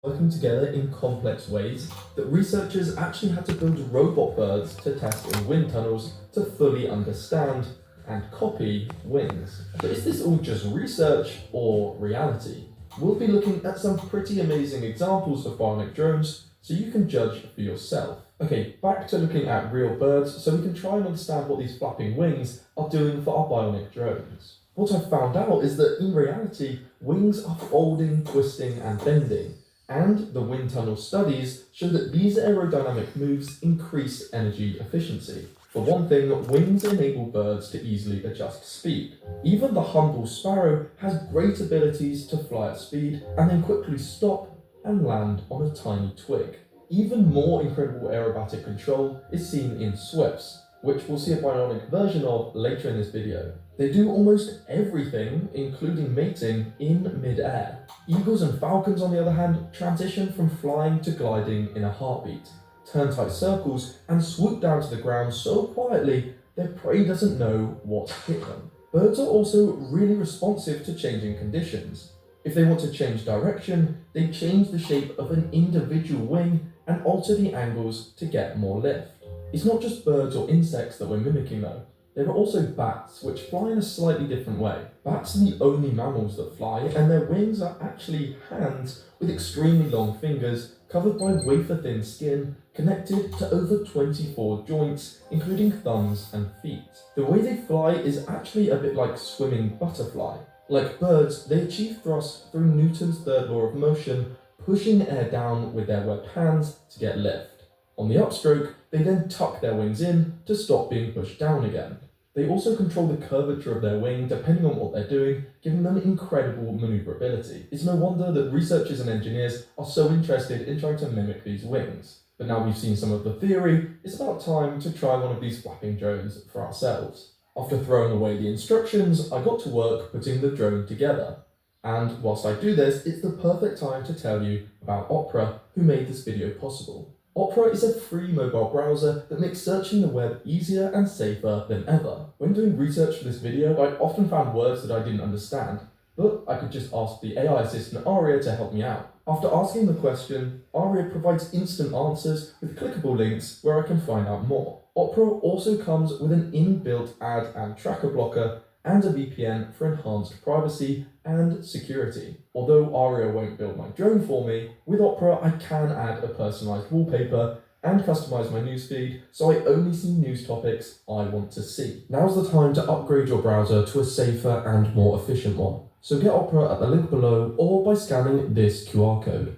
working together in complex ways that researchers actually had to build robot birds to test in wind tunnels to fully understand and copy wings. But is this all just research or reality? We'll be looking at some pretty amazing examples of bionic drones so you can judge for yourself. Okay, back to looking at real birds so we can try and understand what these flapping wings are doing for our bionic drones. What I've found out is that in reality, wings are folding, twisting and bending. And the wind tunnel studies show that these aerodynamic moves increase energy efficiency. For one thing, wings enable birds to easily adjust speed. Even the humble sparrow has great abilities to fly at speed and then quickly stop and land on a tiny twig. Even more incredible aerobatic control is seen in swifts, which we'll see a bionic version of later in this video. They do almost everything, including mating, in mid-air. Eagles and falcons, on the other hand, transition from flying to gliding in a heartbeat, turn tight circles, and swoop down to the ground so quietly their prey doesn't know what hit them. Birds are also really responsive to changing conditions. If they want to change direction, they change the shape of an individual wing and alter the angles to get more lift. It's not just birds or insects that we're mimicking though. There are also bats, which fly in a slightly different way. Bats are the only mammals that fly, and their wings are actually hands with extremely long fingers covered by wafer-thin skin connected to over 24 joints, including thumbs and feet. The way they fly is actually a bit like swimming butterfly. Like birds, they achieve thrust through Newton's third law of motion, pushing air down with their webbed hands to get lift. On the upstroke, they then tuck their wings in to stop being pushed down again. They also control the curvature of their wing depending on what they're doing, giving them incredible maneuverability. It's no wonder that researchers and engineers are so interested in trying to mimic these wings. But now we've seen some of the theory, it's about time to try one of these flapping drones for ourselves. After throwing away the instructions, I got to work putting the drone together. And whilst I do this, it's the perfect time to tell you about Opera, who made this video possible. Opera is a free mobile browser that makes searching the web easier and safer than ever. When doing research for this video, I often found words that I didn't understand, but I could just ask the AI assistant Aria to help me out. After asking the question, Aria provides instant answers with clickable links where I can find out more. Opera also comes with an inbuilt ad and tracker blocker and a VPN for enhanced privacy and security. Although Aria won't build my drone for me, with Opera I can add a personalized wallpaper and customize my newsfeed so I only see news topics I want to see. Now's the time to upgrade your browser to a safer and more efficient one. So get Opera at the link below or by scanning this QR code.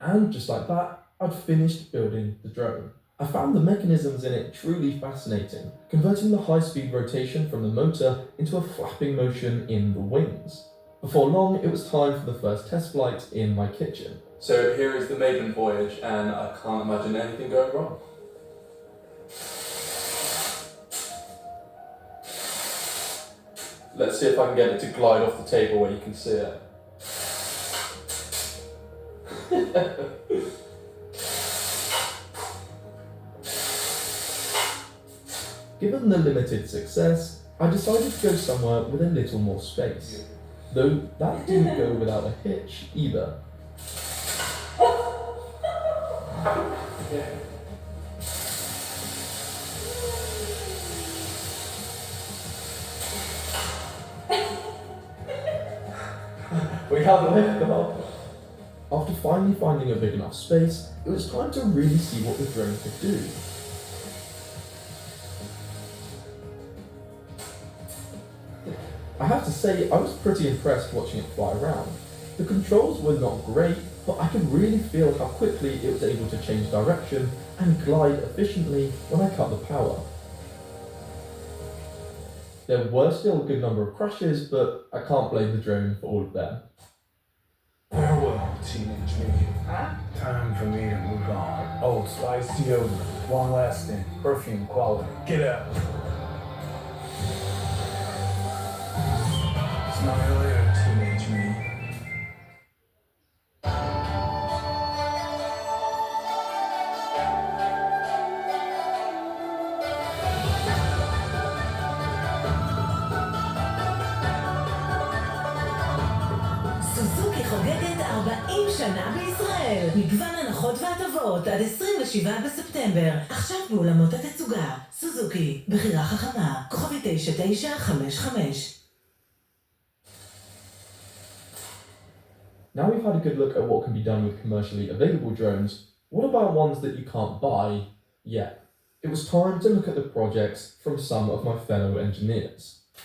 And just like that, I'd finished building the drone. I found the mechanisms in it truly fascinating, converting the high-speed rotation from the motor into a flapping motion in the wings. Before long, it was time for the first test flight in my kitchen. So here is the maiden voyage, and I can't imagine anything going wrong. Let's see if I can get it to glide off the table where you can see it. Given the limited success, I decided to go somewhere with a little more space. Though that didn't go without a hitch either. We have a lift off. After finally finding a big enough space, it was time to really see what the drone could do. I have to say, I was pretty impressed watching it fly around. The controls were not great, but I could really feel how quickly it was able to change direction and glide efficiently when I cut the power. There were still a good number of crashes, but I can't blame the drone for all of them. Farewell, teenage me. Time for me to move on. Old Spice deodorant, long lasting, perfume quality. Get out. Smile later, teenage me. סוזוקי חוגגת 40 השנה בישראל. מגוון הנחות והטבות עד 27 בספטמבר. עכשיו באולמות התצוגה. סוזוקי, בחירה חכמה. כוכבי 9955. Now we've had a good look at what can be done with commercially available drones, what about ones that you can't buy yet? It was time to look at the projects from some of my fellow engineers.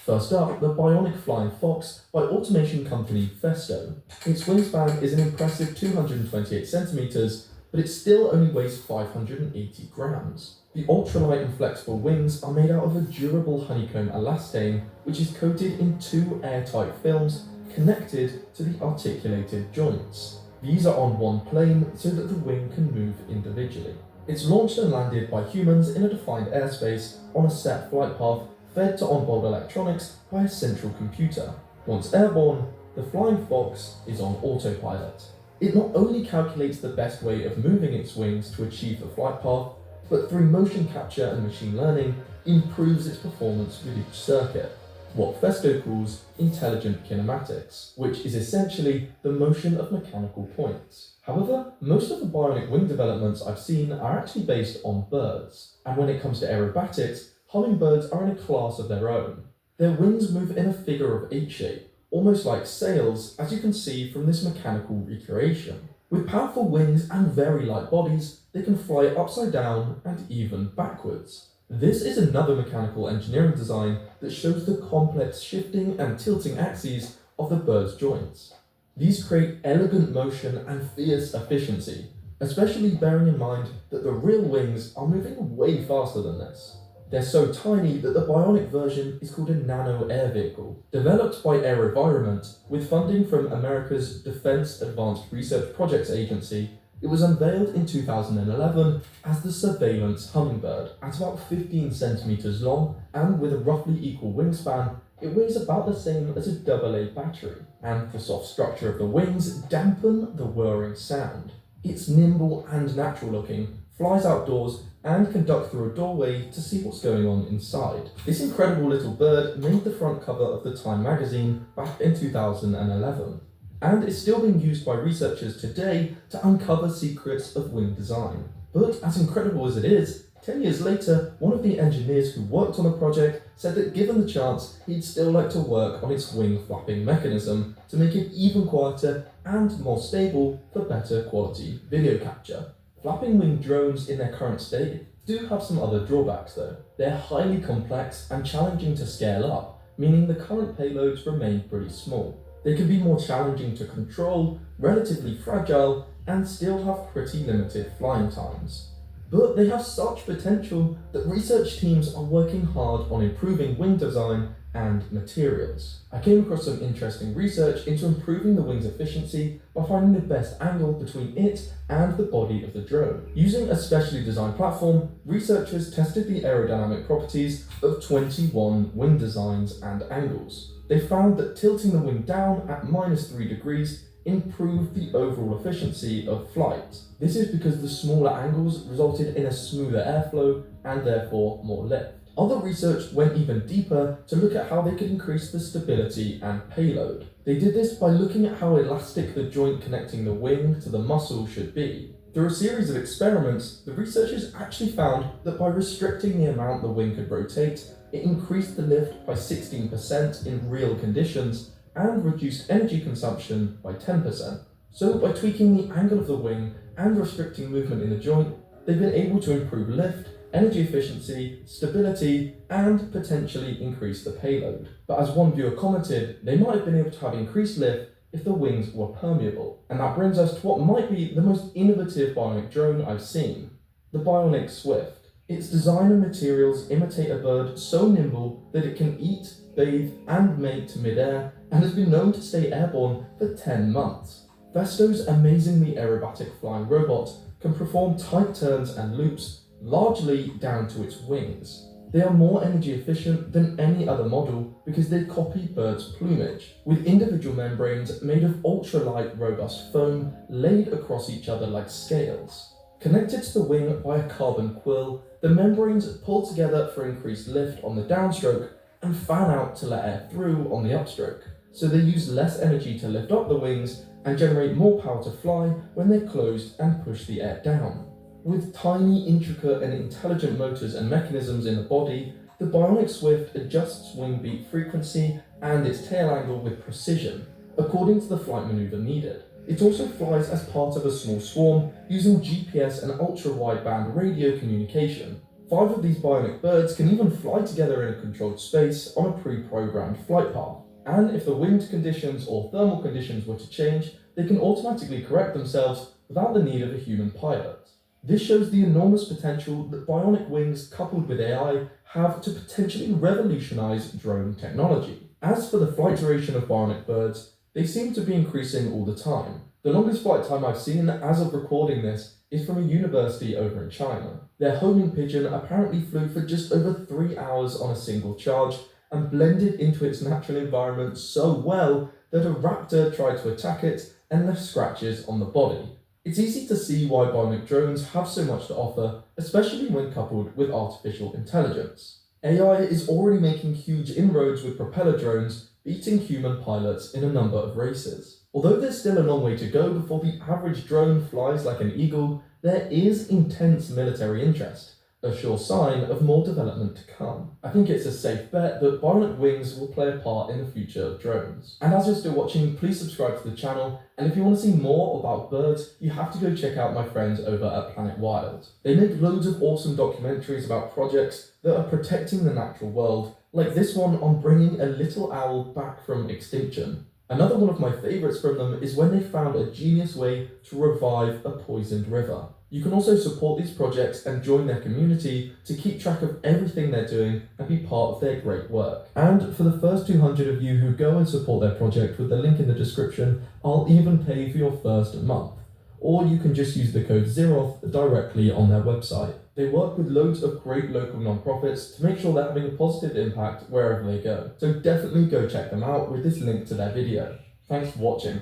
First up, the Bionic Flying Fox by automation company Festo. Its wingspan is an impressive 228 centimeters, but it still only weighs 580 grams. The ultralight and flexible wings are made out of a durable honeycomb elastane, which is coated in 2 airtight films connected to the articulated joints. These are on one plane so that the wing can move individually. It's launched and landed by humans in a defined airspace on a set flight path fed to onboard electronics by a central computer. Once airborne, the Flying Fox is on autopilot. It not only calculates the best way of moving its wings to achieve the flight path, but through motion capture and machine learning, improves its performance with each circuit. What Festo calls intelligent kinematics, which is essentially the motion of mechanical points. However, most of the bionic wing developments I've seen are actually based on birds, and when it comes to aerobatics, hummingbirds are in a class of their own. Their wings move in a figure of 8 shape, almost like sails, as you can see from this mechanical recreation. With powerful wings and very light bodies, they can fly upside down and even backwards. This is another mechanical engineering design that shows the complex shifting and tilting axes of the bird's joints. These create elegant motion and fierce efficiency, especially bearing in mind that the real wings are moving way faster than this. They're so tiny that the bionic version is called a nano air vehicle. Developed by AeroVironment with funding from America's Defense Advanced Research Projects Agency, it was unveiled in 2011 as the Surveillance Hummingbird. At about 15 centimeters long and with a roughly equal wingspan, it weighs about the same as a AA battery, and the soft structure of the wings dampen the whirring sound. It's nimble and natural looking, flies outdoors, and can duck through a doorway to see what's going on inside. This incredible little bird made the front cover of the Time magazine back in 2011, and is still being used by researchers today to uncover secrets of wing design. But as incredible as it is, 10 years later, one of the engineers who worked on the project said that given the chance, he'd still like to work on its wing flapping mechanism to make it even quieter and more stable for better quality video capture. Flapping wing drones in their current state do have some other drawbacks though. They're highly complex and challenging to scale up, meaning the current payloads remain pretty small. They can be more challenging to control, relatively fragile, and still have pretty limited flying times. But they have such potential that research teams are working hard on improving wing design and materials. I came across some interesting research into improving the wing's efficiency by finding the best angle between it and the body of the drone. Using a specially designed platform, researchers tested the aerodynamic properties of 21 wing designs and angles. They found that tilting the wing down at -3 degrees improved the overall efficiency of flight. This is because the smaller angles resulted in a smoother airflow and therefore more lift. Other research went even deeper to look at how they could increase the stability and payload. They did this by looking at how elastic the joint connecting the wing to the muscle should be. Through a series of experiments, the researchers actually found that by restricting the amount the wing could rotate, it increased the lift by 16% in real conditions and reduced energy consumption by 10%. So by tweaking the angle of the wing and restricting movement in the joint, they've been able to improve lift, energy efficiency, stability, and potentially increase the payload. But as one viewer commented, they might have been able to have increased lift if the wings were permeable. And that brings us to what might be the most innovative bionic drone I've seen, the Bionic Swift. Its design and materials imitate a bird so nimble that it can eat, bathe, and mate mid-air, and has been known to stay airborne for 10 months. Festo's amazingly aerobatic flying robot can perform tight turns and loops, largely down to its wings. They are more energy efficient than any other model because they copy birds' plumage, with individual membranes made of ultralight robust foam laid across each other like scales. Connected to the wing by a carbon quill, the membranes pull together for increased lift on the downstroke and fan out to let air through on the upstroke. So they use less energy to lift up the wings and generate more power to fly when they're closed and push the air down. With tiny, intricate and intelligent motors and mechanisms in the body, the Bionic Swift adjusts wing beat frequency and its tail angle with precision, according to the flight maneuver needed. It also flies as part of a small swarm using GPS and ultra-wideband radio communication. 5 of these bionic birds can even fly together in a controlled space on a pre-programmed flight path. And if the wind conditions or thermal conditions were to change, they can automatically correct themselves without the need of a human pilot. This shows the enormous potential that bionic wings coupled with AI have to potentially revolutionize drone technology. As for the flight duration of bionic birds, they seem to be increasing all the time. The longest flight time I've seen as of recording this is from a university over in China. Their homing pigeon apparently flew for just over 3 hours on a single charge and blended into its natural environment so well that a raptor tried to attack it and left scratches on the body. It's easy to see why bionic drones have so much to offer, especially when coupled with artificial intelligence. AI is already making huge inroads with propeller drones, beating human pilots in a number of races. Although there's still a long way to go before the average drone flies like an eagle, there is intense military interest, a sure sign of more development to come. I think it's a safe bet that bionic wings will play a part in the future of drones. And as you're still watching, please subscribe to the channel, and if you want to see more about birds, you have to go check out my friends over at Planet Wild. They make loads of awesome documentaries about projects that are protecting the natural world, like this one on bringing a little owl back from extinction. Another one of my favourites from them is when they found a genius way to revive a poisoned river. You can also support these projects and join their community to keep track of everything they're doing and be part of their great work. And for the first 200 of you who go and support their project with the link in the description, I'll even pay for your first month. Or you can just use the code ZEROTH directly on their website. They work with loads of great local non-profits to make sure they're having a positive impact wherever they go. So definitely go check them out with this link to their video. Thanks for watching.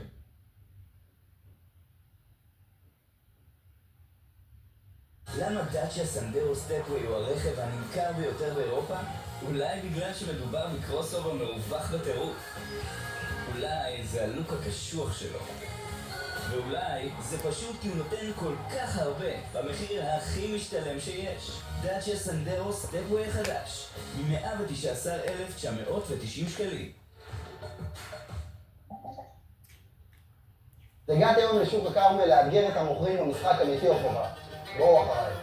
למה דאצ'יה סנדרו סטפווי הוא הרכב הנמכר ביותר באירופה? אולי בגלל שמדובר מקרוס אובר מרווח בטירוף. אולי זה הלוק הקשוח שלו. ואולי זה פשוט כי הוא נותן כל כך הרבה במחיר הכי משתלם שיש. דאצ'יה סנדרו סטפווי החדש מ-119,990 שקלים. הגעתי היום לשוק הכרמל לאתגר את המוכרים במשחק אמיתי או חובה. בואו אחריי.